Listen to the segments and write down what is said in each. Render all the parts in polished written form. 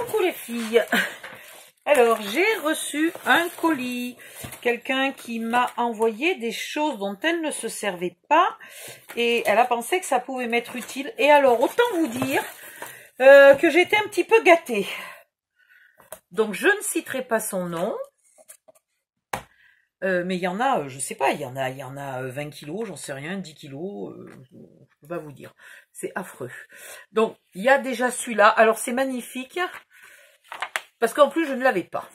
Coucou les filles. Alors, j'ai reçu un colis. Quelqu'un qui m'a envoyé des choses dont elle ne se servait pas. Et elle a pensé que ça pouvait m'être utile. Et alors, autant vous dire que j'ai été un petit peu gâtée. Donc, je ne citerai pas son nom. Mais il y en a, je sais pas, il y en a 20 kilos, j'en sais rien, 10 kilos, je peux pas vous dire. C'est affreux. Donc, il y a déjà celui-là. Alors, c'est magnifique. Parce qu'en plus, je ne l'avais pas.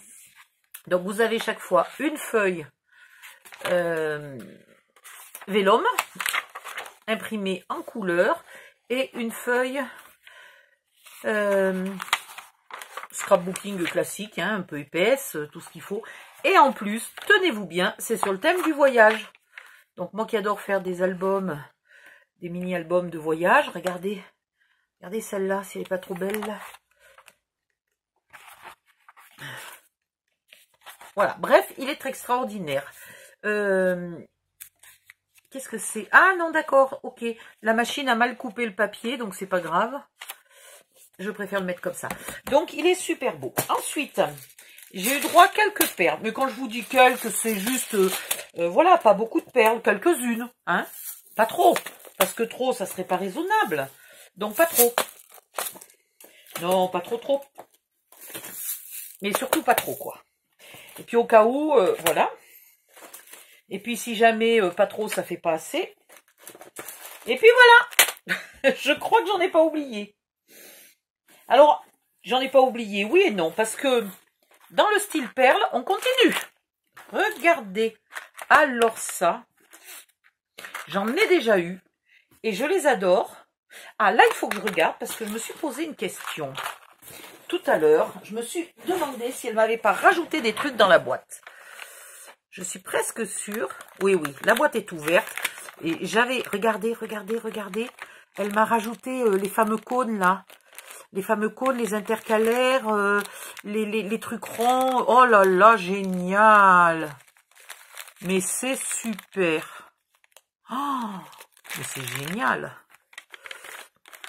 Donc, vous avez chaque fois une feuille vélum imprimée en couleur et une feuille scrapbooking classique, hein, un peu épaisse, tout ce qu'il faut. Et en plus, tenez-vous bien, c'est sur le thème du voyage. Donc, moi qui adore faire des albums, des mini-albums de voyage, regardez celle-là, si elle n'est pas trop belle. Voilà, bref, il est extraordinaire. Qu'est-ce que c'est? Ah non, d'accord, ok. La machine a mal coupé le papier, donc c'est pas grave. Je préfère le mettre comme ça. Donc, il est super beau. Ensuite, j'ai eu droit à quelques perles. Mais quand je vous dis quelques, c'est juste, voilà, pas beaucoup de perles, quelques-unes. Hein, pas trop, parce que trop, ça serait pas raisonnable. Donc, pas trop. Non, pas trop. Mais surtout pas trop, quoi. Et puis au cas où, voilà. Et puis si jamais pas trop, ça fait pas assez. Et puis voilà. Je crois que j'en ai pas oublié. Alors, j'en ai pas oublié, oui et non. Parce que dans le style perle, on continue. Regardez. Alors ça, j'en ai déjà eu. Et je les adore. Ah là, il faut que je regarde parce que je me suis posé une question. Tout à l'heure, je me suis demandé si elle m'avait pas rajouté des trucs dans la boîte. Je suis presque sûre. Oui, la boîte est ouverte. Et j'avais... Regardez. Elle m'a rajouté les fameux cônes, là. Les fameux cônes, les intercalaires, les trucs ronds. Oh là là, génial. Mais c'est super. Oh, mais c'est génial.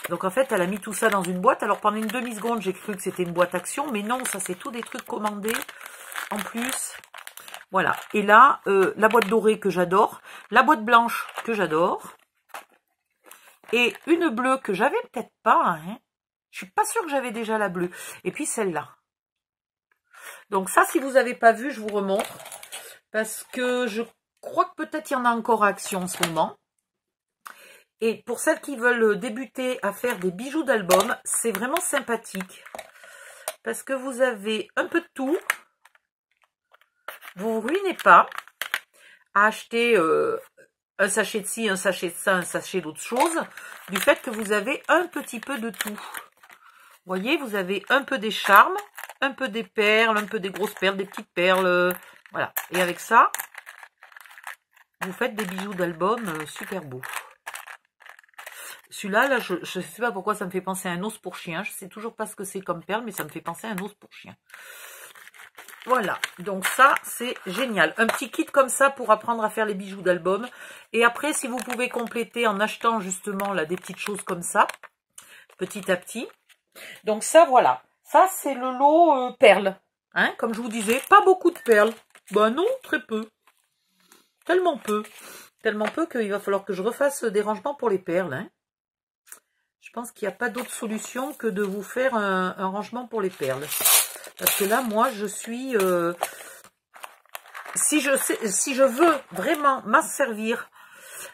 Donc en fait, elle a mis tout ça dans une boîte. Alors pendant une demi-seconde, j'ai cru que c'était une boîte action. Mais non, ça c'est tout des trucs commandés. En plus, voilà. Et là, la boîte dorée que j'adore. La boîte blanche que j'adore. Et une bleue que j'avais peut-être pas. Hein. Je suis pas sûre que j'avais déjà la bleue. Et puis celle-là. Donc ça, si vous n'avez pas vu, je vous remontre. Parce que je crois que peut-être il y en a encore à action en ce moment. Et pour celles qui veulent débuter à faire des bijoux d'album, c'est vraiment sympathique. Parce que vous avez un peu de tout. Vous ne vous ruinez pas à acheter un sachet de ci, un sachet de ça, un sachet d'autre chose. Du fait que vous avez un petit peu de tout. Vous voyez, vous avez un peu des charmes, un peu des perles, un peu des grosses perles, des petites perles. Voilà. Et avec ça, vous faites des bijoux d'album super beaux. Celui-là, là, je ne sais pas pourquoi ça me fait penser à un os pour chien. Je ne sais toujours pas ce que c'est comme perle, mais ça me fait penser à un os pour chien. Voilà, donc ça, c'est génial. Un petit kit comme ça pour apprendre à faire les bijoux d'album. Et après, si vous pouvez compléter en achetant justement là des petites choses comme ça, petit à petit. Donc ça, voilà. Ça, c'est le lot perles. Hein, comme je vous disais, pas beaucoup de perles. Ben non, très peu. Tellement peu. Tellement peu qu'il va falloir que je refasse des rangements pour les perles, hein. Je pense qu'il n'y a pas d'autre solution que de vous faire un rangement pour les perles. Parce que là, moi, je suis... si je veux vraiment m'en servir...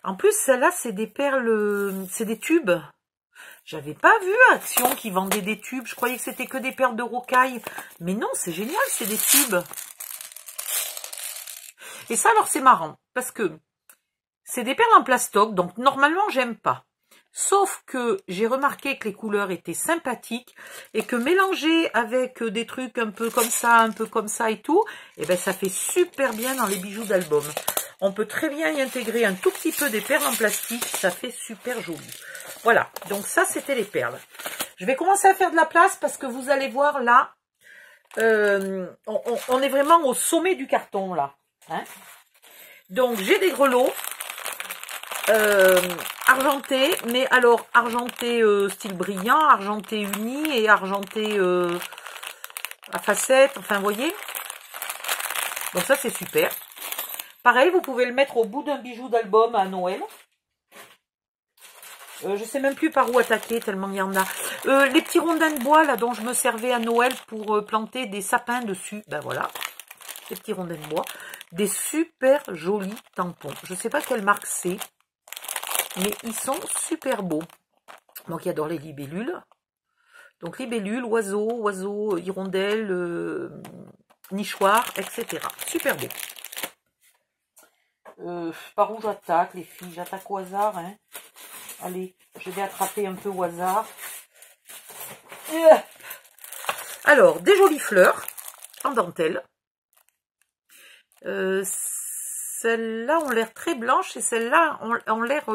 En plus, celle-là, c'est des perles... c'est des tubes. J'avais pas vu Action qui vendait des tubes. Je croyais que c'était que des perles de rocaille. Mais non, c'est génial, c'est des tubes. Et ça, alors, c'est marrant. Parce que c'est des perles en plastoc. Donc, normalement, j'aime pas. Sauf que j'ai remarqué que les couleurs étaient sympathiques et que mélangé avec des trucs un peu comme ça et tout, et ben ça fait super bien dans les bijoux d'album. On peut très bien y intégrer un tout petit peu des perles en plastique, ça fait super joli. Voilà, donc ça c'était les perles. Je vais commencer à faire de la place parce que vous allez voir là, on est vraiment au sommet du carton là. Hein, donc j'ai des grelots. Argenté, mais alors argenté style brillant, argenté uni et argenté à facettes, enfin, vous voyez. Donc ça, c'est super. Pareil, vous pouvez le mettre au bout d'un bijou d'album à Noël. Je sais même plus par où attaquer, tellement il y en a. Les petits rondins de bois, là, dont je me servais à Noël pour planter des sapins dessus. Ben voilà, les petits rondins de bois. Des super jolis tampons. Je sais pas quelle marque c'est, mais ils sont super beaux. Moi qui adore les libellules. Donc libellules, oiseaux, hirondelles, nichoirs, etc. Super beau. Par où j'attaque, les filles? J'attaque au hasard, hein. Allez, je vais attraper un peu au hasard. Alors, des jolies fleurs en dentelle. Celles-là ont l'air très blanches et celles-là ont l'air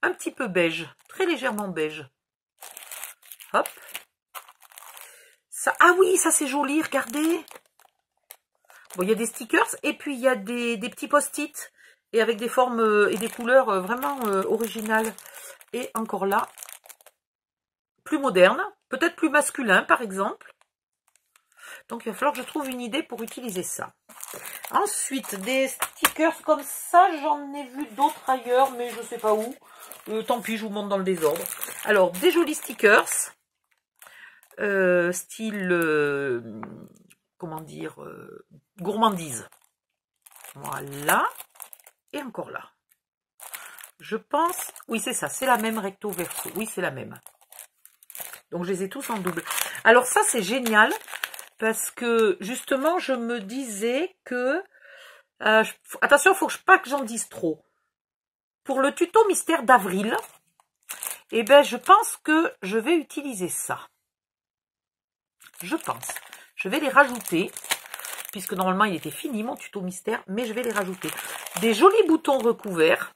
un petit peu beige, très légèrement beige. Hop. Ça, ah oui, ça c'est joli, regardez. Bon, il y a des stickers et puis il y a des petits post-it et avec des formes et des couleurs vraiment originales. Et encore là, plus moderne, peut-être plus masculin par exemple. Donc il va falloir que je trouve une idée pour utiliser ça. Ensuite, des stickers comme ça, j'en ai vu d'autres ailleurs, mais je ne sais pas où. Tant pis, je vous montre dans le désordre. Alors, des jolis stickers, style, comment dire, gourmandise. Voilà. Et encore là. Je pense, oui c'est ça, c'est la même recto verso. Oui, c'est la même. Donc, je les ai tous en double. Alors ça, c'est génial. Parce que, justement, je me disais que... attention, il ne faut pas que j'en dise trop. Pour le tuto mystère d'avril, eh ben, je pense que je vais utiliser ça. Je pense. Je vais les rajouter, puisque normalement, il était fini, mon tuto mystère, mais je vais les rajouter. Des jolis boutons recouverts.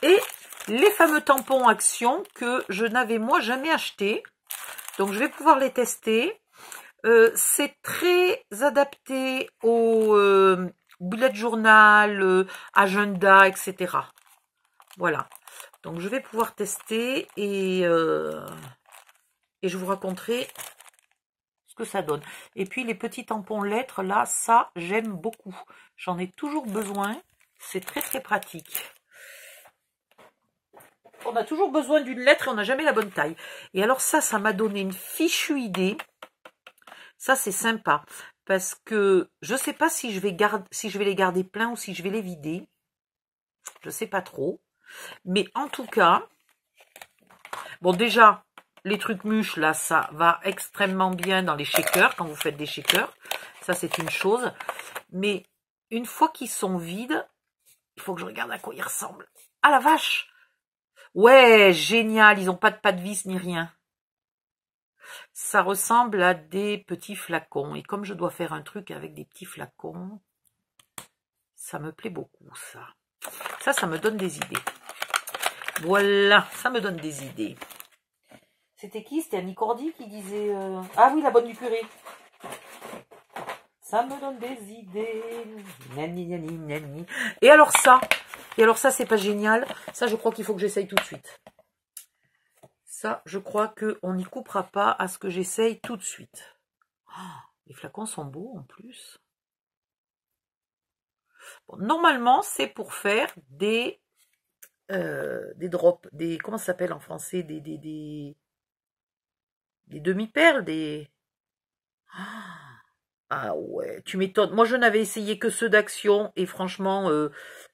Et les fameux tampons Action que je n'avais, moi, jamais achetés. Donc, je vais pouvoir les tester. C'est très adapté au bullet journal, agenda, etc. Voilà. Donc, je vais pouvoir tester et je vous raconterai ce que ça donne. Et puis, les petits tampons lettres, là, ça, j'aime beaucoup. J'en ai toujours besoin. C'est très, très pratique. On a toujours besoin d'une lettre et on n'a jamais la bonne taille. Et alors ça m'a donné une fichue idée. Ça, c'est sympa. Parce que je ne sais pas si je vais les garder pleins ou si je vais les vider. Je ne sais pas trop. Mais en tout cas, bon déjà, les trucs mûches, là, ça va extrêmement bien dans les shakers, quand vous faites des shakers. Ça, c'est une chose. Mais une fois qu'ils sont vides, il faut que je regarde à quoi ils ressemblent. Ah la vache! Ouais, génial, ils n'ont pas de pas de vis ni rien. Ça ressemble à des petits flacons. Et comme je dois faire un truc avec des petits flacons, ça me plaît beaucoup, ça. Ça me donne des idées. Voilà, ça me donne des idées. C'était qui? C'était Annie Cordy qui disait... Ah oui, la bonne du curé. Ça me donne des idées. Nani, nani, nani. Et alors ça, c'est pas génial. Ça, je crois qu'il faut que j'essaye tout de suite. Ça, je crois qu'on n'y coupera pas à ce que j'essaye tout de suite. Oh, les flacons sont beaux en plus. Bon, normalement, c'est pour faire des drops, comment ça s'appelle en français, des demi-perles, des... Ah ouais, tu m'étonnes. Moi, je n'avais essayé que ceux d'Action et franchement,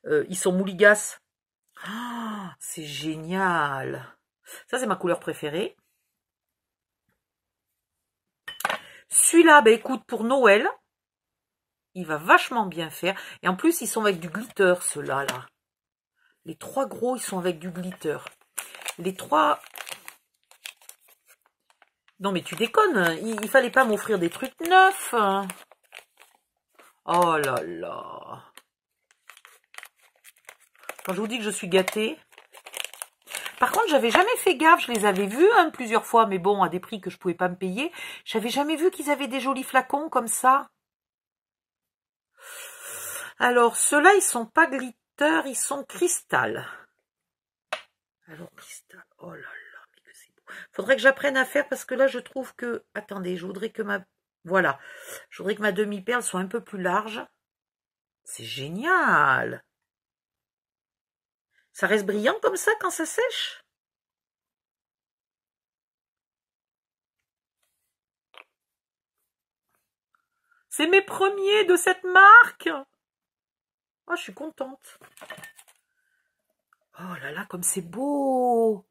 ils sont mouligasses. Ah, c'est génial. Ça, c'est ma couleur préférée. Celui-là, ben écoute, pour Noël, il va vachement bien faire. Et en plus, ils sont avec du glitter, ceux-là, là. Les trois gros, ils sont avec du glitter. Les trois... Non, mais tu déconnes. Il fallait pas m'offrir des trucs neufs. Oh là là. Quand je vous dis que je suis gâtée... Par contre, j'avais jamais fait gaffe, je les avais vus plusieurs fois, mais bon, à des prix que je pouvais pas me payer. J'avais jamais vu qu'ils avaient des jolis flacons comme ça. Alors, ceux-là, ils sont pas glitter, ils sont cristal. Alors, cristal, oh là là, mais que c'est beau. Faudrait que j'apprenne à faire parce que là, je trouve que... Attendez, je voudrais que ma... Voilà. Je voudrais que ma demi-perle soit un peu plus large. C'est génial! Ça reste brillant comme ça quand ça sèche? C'est mes premiers de cette marque! Oh, je suis contente. Oh là là, comme c'est beau!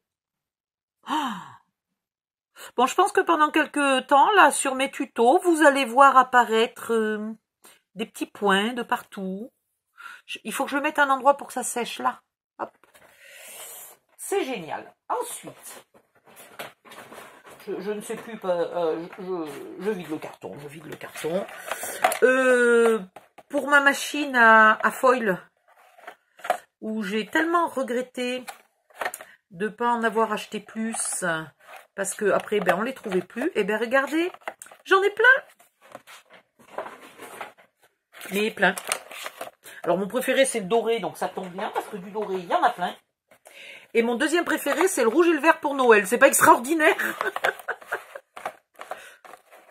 Oh. Bon, je pense que pendant quelques temps, là, sur mes tutos, vous allez voir apparaître des petits points de partout. Il faut que je mette un endroit pour que ça sèche, là. Hop. C'est génial. Ensuite, je ne sais plus, je vide le carton, pour ma machine à foil, où j'ai tellement regretté de ne pas en avoir acheté plus, parce que après, ben, on les trouvait plus. Et ben regardez, j'en ai plein. Mais plein. Alors mon préféré c'est le doré, donc ça tombe bien, parce que du doré, il y en a plein. Et mon deuxième préféré, c'est le rouge et le vert pour Noël. C'est pas extraordinaire?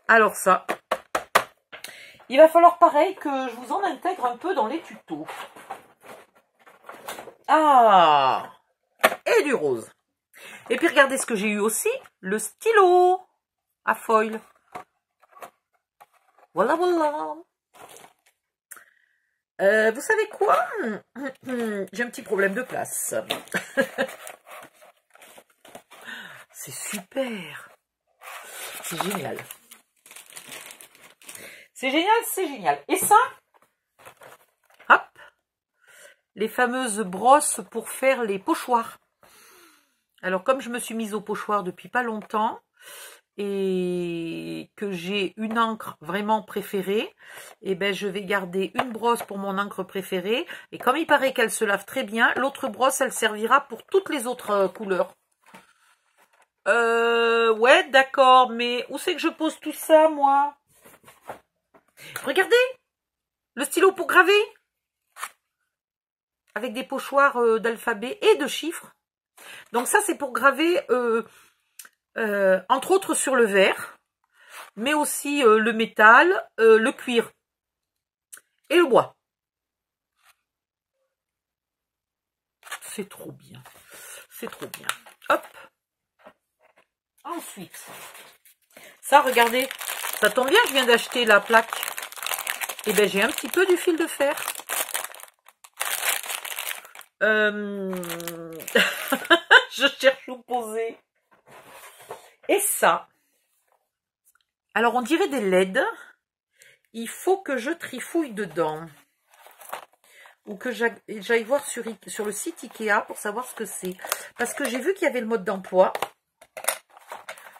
Alors ça, il va falloir pareil que je vous en intègre un peu dans les tutos. Ah! Et du rose. Et puis regardez ce que j'ai eu aussi, le stylo à foil. Voilà, voilà. Vous savez quoi? J'ai un petit problème de place. C'est super. C'est génial. C'est génial, c'est génial. Et ça, hop, les fameuses brosses pour faire les pochoirs. Alors, comme je me suis mise au pochoir depuis pas longtemps et que j'ai une encre vraiment préférée, et ben je vais garder une brosse pour mon encre préférée. Et comme il paraît qu'elle se lave très bien, l'autre brosse, elle servira pour toutes les autres couleurs. Ouais, d'accord, mais où c'est que je pose tout ça, moi? Regardez, le stylo pour graver, avec des pochoirs d'alphabet et de chiffres. Donc ça, c'est pour graver, entre autres sur le verre, mais aussi le métal, le cuir et le bois. C'est trop bien. C'est trop bien. Hop. Ensuite, ça, regardez, ça tombe bien, je viens d'acheter la plaque. Et ben j'ai un petit peu du fil de fer. Je cherche où poser. Et ça. Alors on dirait des LED. Il faut que je trifouille dedans. Ou que j'aille voir sur le site Ikea pour savoir ce que c'est. Parce que j'ai vu qu'il y avait le mode d'emploi.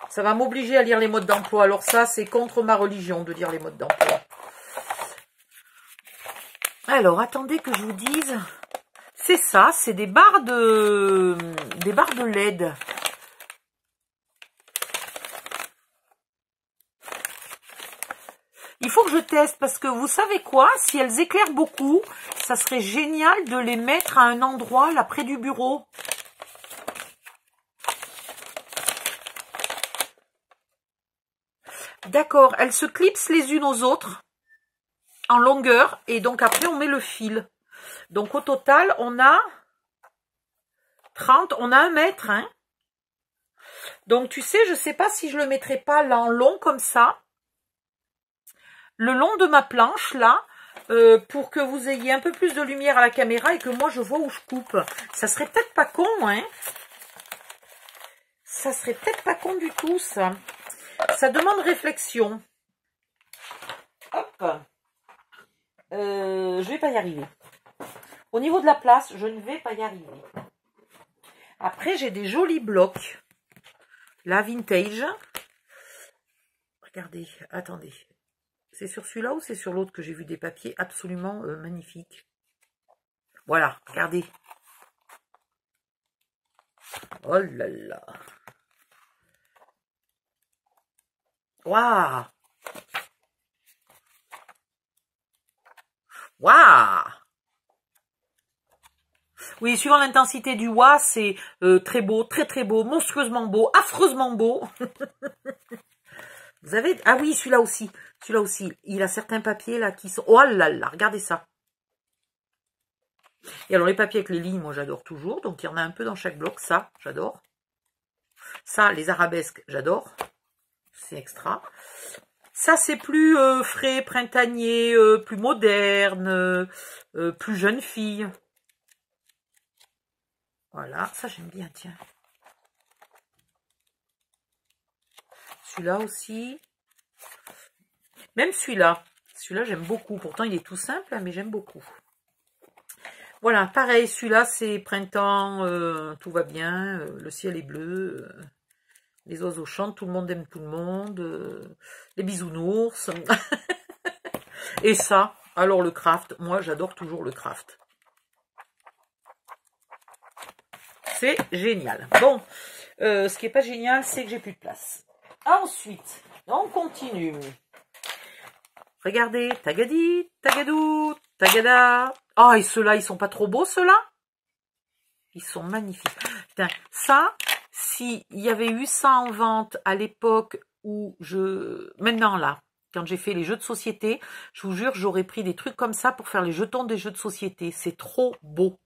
Ça va m'obliger à lire les modes d'emploi. Alors ça, c'est contre ma religion de lire les modes d'emploi. Alors, attendez que je vous dise. C'est ça, c'est des barres de LED. Il faut que je teste parce que vous savez quoi? Si elles éclairent beaucoup, ça serait génial de les mettre à un endroit là près du bureau. D'accord, elles se clipsent les unes aux autres en longueur et donc après on met le fil. Donc au total, on a 30, on a 1 mètre. Hein. Donc tu sais, je ne sais pas si je le mettrai pas là en long comme ça. Le long de ma planche là, pour que vous ayez un peu plus de lumière à la caméra et que moi je vois où je coupe. Ça serait peut-être pas con, hein. Ça serait peut-être pas con du tout, ça. Ça demande réflexion. Hop. Je vais pas y arriver. Au niveau de la place, je ne vais pas y arriver. Après, j'ai des jolis blocs. La vintage. Regardez, attendez. C'est sur celui-là ou c'est sur l'autre que j'ai vu des papiers absolument magnifiques. Voilà, regardez. Oh là là. Waouh. Waouh. Oui, suivant l'intensité du wa, c'est très beau, très très beau, monstrueusement beau, affreusement beau. Vous avez... Ah oui, celui-là aussi. Celui-là aussi. Il a certains papiers là qui sont... Oh là là, regardez ça. Et alors les papiers avec les lignes, moi j'adore toujours. Donc il y en a un peu dans chaque bloc. Ça, j'adore. Ça, les arabesques, j'adore. C'est extra. Ça, c'est plus frais, printanier, plus moderne, plus jeune fille. Voilà, ça j'aime bien, tiens. Celui-là aussi. Même celui-là. Celui-là, j'aime beaucoup. Pourtant, il est tout simple, mais j'aime beaucoup. Voilà, pareil, celui-là, c'est printemps, tout va bien, le ciel est bleu, les oiseaux chantent, tout le monde aime tout le monde, les bisounours. Et ça, alors le craft, moi, j'adore toujours le craft. C'est génial. Bon, ce qui n'est pas génial, c'est que j'ai plus de place. Ensuite, on continue. Regardez, tagadi, tagadou, tagada. Oh, et ceux-là, ils sont pas trop beaux, ceux-là? Ils sont magnifiques. Putain, ça, s'il y avait eu ça en vente à l'époque où je... Maintenant, là, quand j'ai fait les jeux de société, je vous jure, j'aurais pris des trucs comme ça pour faire les jetons des jeux de société. C'est trop beau.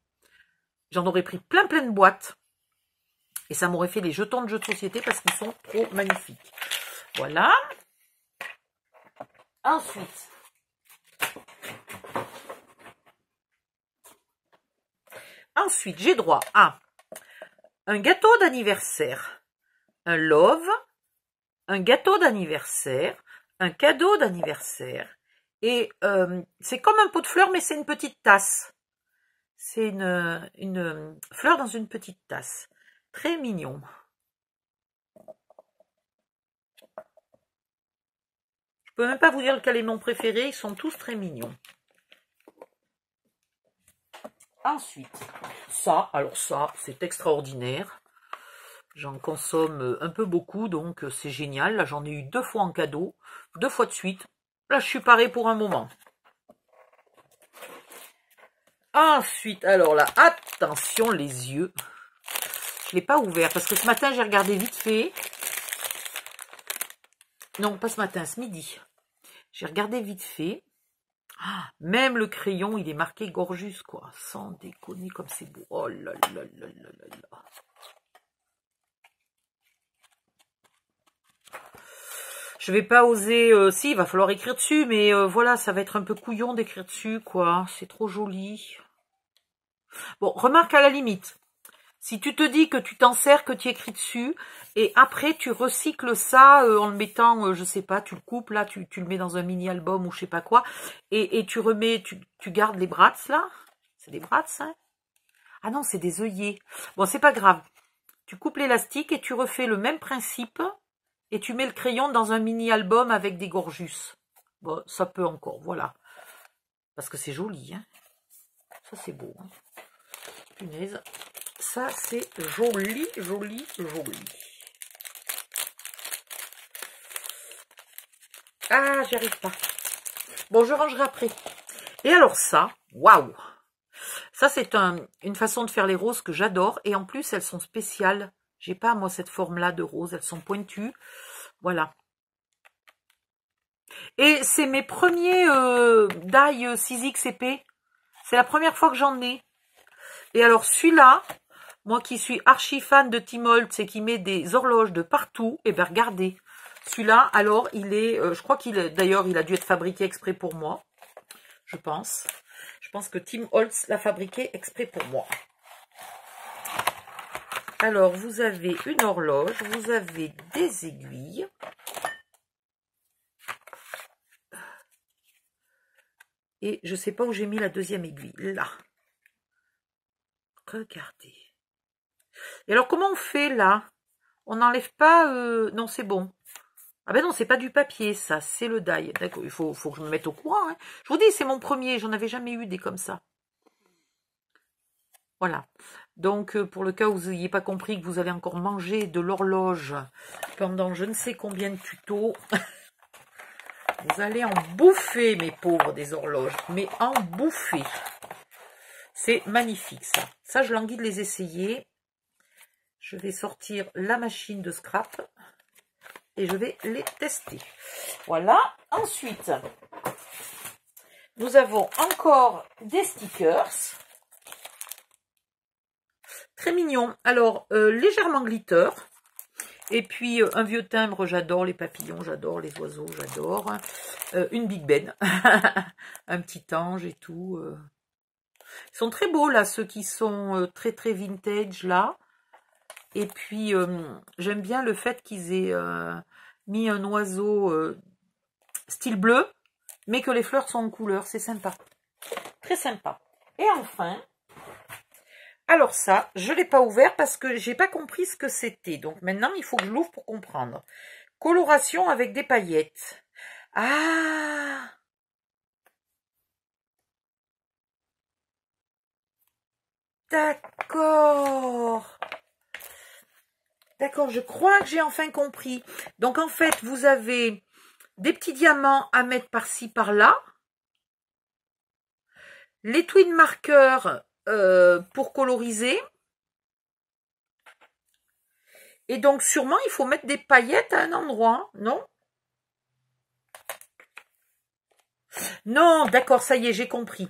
J'en aurais pris plein de boîtes. Et ça m'aurait fait des jetons de jeux de société parce qu'ils sont trop magnifiques. Voilà. Ensuite, j'ai droit à un gâteau d'anniversaire, un love, un gâteau d'anniversaire, un cadeau d'anniversaire. Et c'est comme un pot de fleurs, mais c'est une petite tasse. C'est une fleur dans une petite tasse. Très mignon. Je peux même pas vous dire lequel est mon préféré, ils sont tous très mignons. Ensuite, ça, alors ça, c'est extraordinaire. J'en consomme un peu beaucoup, donc c'est génial. Là, j'en ai eu 2 fois en cadeau, 2 fois de suite. Là, je suis parée pour un moment. Ensuite, alors là, attention les yeux. Je ne l'ai pas ouvert parce que ce matin, j'ai regardé vite fait. Non, pas ce matin, ce midi. J'ai regardé vite fait. Ah, même le crayon, il est marqué Gorgeous, quoi. Sans déconner, comme c'est beau. Oh là là là là là là. Je vais pas oser... si, il va falloir écrire dessus, mais voilà, ça va être un peu couillon d'écrire dessus, quoi. C'est trop joli. Bon, remarque à la limite. Si tu te dis que tu t'en sers, que tu écris dessus, et après tu recycles ça en le mettant, je sais pas, tu le coupes là, tu le mets dans un mini-album ou je sais pas quoi, et tu remets, tu gardes les brats là. C'est des brats, hein? Ah non, c'est des œillets. Bon, c'est pas grave. Tu coupes l'élastique et tu refais le même principe, et tu mets le crayon dans un mini-album avec des gorgeus. Bon, ça peut encore, voilà. Parce que c'est joli, hein. Ça, c'est beau, hein. Punaise. Ça, c'est joli, joli, joli. Ah, j'y arrive pas. Bon, je rangerai après. Et alors ça, waouh! Ça, c'est une façon de faire les roses que j'adore. Et en plus, elles sont spéciales. J'ai pas, moi, cette forme-là de rose. Elles sont pointues. Voilà. Et c'est mes premiers die 6X épais. C'est la première fois que j'en ai. Et alors, celui-là... Moi qui suis archi fan de Tim Holtz et qui met des horloges de partout, et bien regardez, celui-là, alors il est, je crois d'ailleurs il a dû être fabriqué exprès pour moi, je pense. Je pense que Tim Holtz l'a fabriqué exprès pour moi. Alors vous avez une horloge, vous avez des aiguilles. Et je ne sais pas où j'ai mis la deuxième aiguille, là. Regardez. Et alors, comment on fait, là? On n'enlève pas... Non, c'est bon. Ah ben non, c'est pas du papier, ça. C'est le die. D'accord, il faut que je me mette au courant. Hein. Je vous dis, c'est mon premier. J'en avais jamais eu des comme ça. Voilà. Donc, pour le cas où vous n'ayez pas compris que vous allez encore manger de l'horloge pendant je ne sais combien de tutos, vous allez en bouffer, mes pauvres, des horloges. Mais en bouffer. C'est magnifique, ça. Ça, je languis de les essayer. Je vais sortir la machine de scrap et je vais les tester. Voilà. Ensuite, nous avons encore des stickers. Très mignon. Alors, légèrement glitter. Et puis, un vieux timbre, j'adore les papillons, j'adore les oiseaux, j'adore. Une Big Ben. Un petit ange et tout. Ils sont très beaux, là, ceux qui sont très, très vintage, là. Et puis, j'aime bien le fait qu'ils aient mis un oiseau style bleu, mais que les fleurs sont en couleur. C'est sympa. Très sympa. Et enfin, alors ça, je ne l'ai pas ouvert parce que j'ai pas compris ce que c'était. Donc maintenant, il faut que je l'ouvre pour comprendre. Coloration avec des paillettes. Ah! D'accord. D'accord, je crois que j'ai enfin compris. Donc en fait, vous avez des petits diamants à mettre par-ci, par-là. Les twin markers pour coloriser. Et donc sûrement, il faut mettre des paillettes à un endroit, non? Non, d'accord, ça y est, j'ai compris.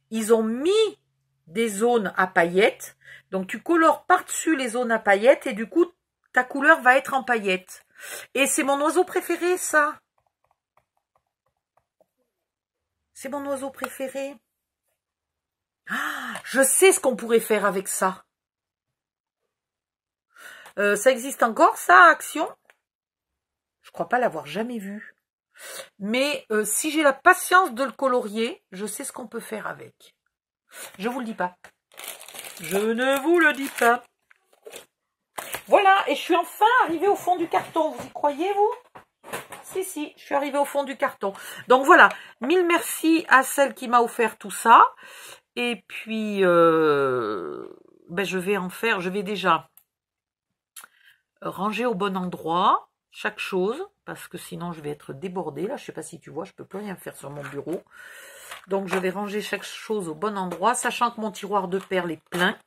Ils ont mis des zones à paillettes. Donc tu colores par-dessus les zones à paillettes et du coup, ta couleur va être en paillettes. Et c'est mon oiseau préféré, ça. C'est mon oiseau préféré. Ah, je sais ce qu'on pourrait faire avec ça. Ça existe encore, ça, Action? Je crois pas l'avoir jamais vu. Mais si j'ai la patience de le colorier, je sais ce qu'on peut faire avec. Je vous le dis pas. Je ne vous le dis pas. Voilà, et je suis enfin arrivée au fond du carton. Vous y croyez, vous? Si, je suis arrivée au fond du carton. Donc voilà, mille merci à celle qui m'a offert tout ça. Et puis, ben je vais déjà ranger au bon endroit chaque chose, parce que sinon je vais être débordée. Là, je ne sais pas si tu vois, je ne peux plus rien faire sur mon bureau. Donc je vais ranger chaque chose au bon endroit, sachant que mon tiroir de perles est plein.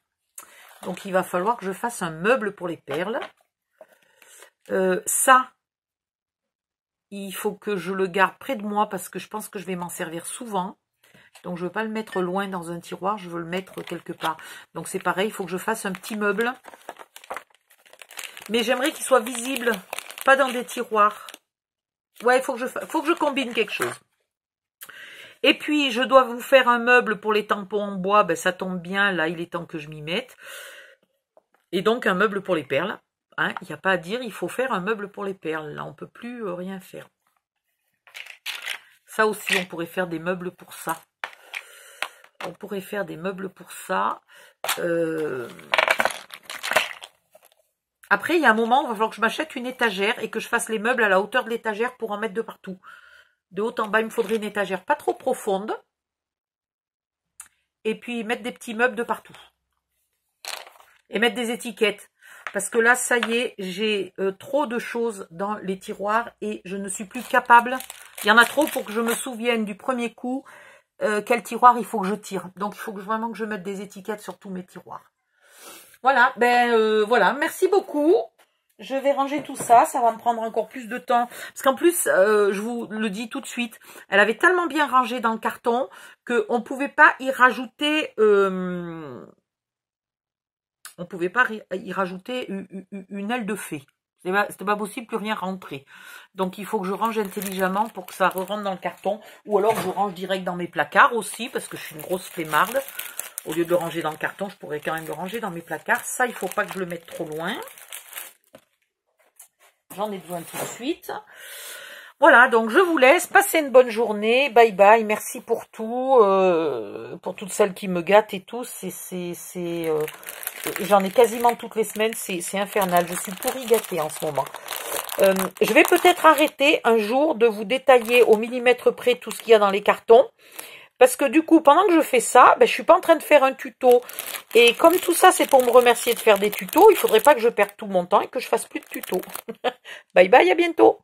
Donc il va falloir que je fasse un meuble pour les perles. Ça, il faut que je le garde près de moi parce que je pense que je vais m'en servir souvent. Donc je ne veux pas le mettre loin dans un tiroir, je veux le mettre quelque part. Donc c'est pareil, il faut que je fasse un petit meuble. Mais j'aimerais qu'il soit visible, pas dans des tiroirs. Ouais, il faut que je combine quelque chose. Et puis, je dois vous faire un meuble pour les tampons en bois. Ben, ça tombe bien, là, il est temps que je m'y mette. Et donc, un meuble pour les perles. Hein, il n'y a pas à dire, il faut faire un meuble pour les perles. Là, on ne peut plus rien faire. Ça aussi, on pourrait faire des meubles pour ça. On pourrait faire des meubles pour ça. Après, il y a un moment où il va falloir que je m'achète une étagère et que je fasse les meubles à la hauteur de l'étagère pour en mettre de partout. De haut en bas, il me faudrait une étagère pas trop profonde. Et puis mettre des petits meubles de partout. Et mettre des étiquettes. Parce que là, ça y est, j'ai trop de choses dans les tiroirs et je ne suis plus capable. Il y en a trop pour que je me souvienne du premier coup quel tiroir il faut que je tire. Donc, il faut vraiment que je mette des étiquettes sur tous mes tiroirs. Voilà, voilà, merci beaucoup. Je vais ranger tout ça, ça va me prendre encore plus de temps. Parce qu'en plus, je vous le dis tout de suite, elle avait tellement bien rangé dans le carton qu'on ne pouvait pas y rajouter... une aile de fée. C'était pas possible que rien rentrer. Donc il faut que je range intelligemment pour que ça rentre dans le carton. Ou alors je range direct dans mes placards aussi, parce que je suis une grosse flemmarde. Au lieu de le ranger dans le carton, je pourrais quand même le ranger dans mes placards. Ça, il ne faut pas que je le mette trop loin. J'en ai besoin tout de suite. Voilà, donc je vous laisse. Passez une bonne journée. Bye bye. Merci pour tout. Pour toutes celles qui me gâtent et tout. J'en ai quasiment toutes les semaines. C'est infernal. Je suis pourri gâtée en ce moment. Je vais peut-être arrêter un jour de vous détailler au millimètre près tout ce qu'il y a dans les cartons. Parce que du coup, pendant que je fais ça, je suis pas en train de faire un tuto. Et comme tout ça, c'est pour me remercier de faire des tutos, il faudrait pas que je perde tout mon temps et que je fasse plus de tutos. Bye bye, à bientôt.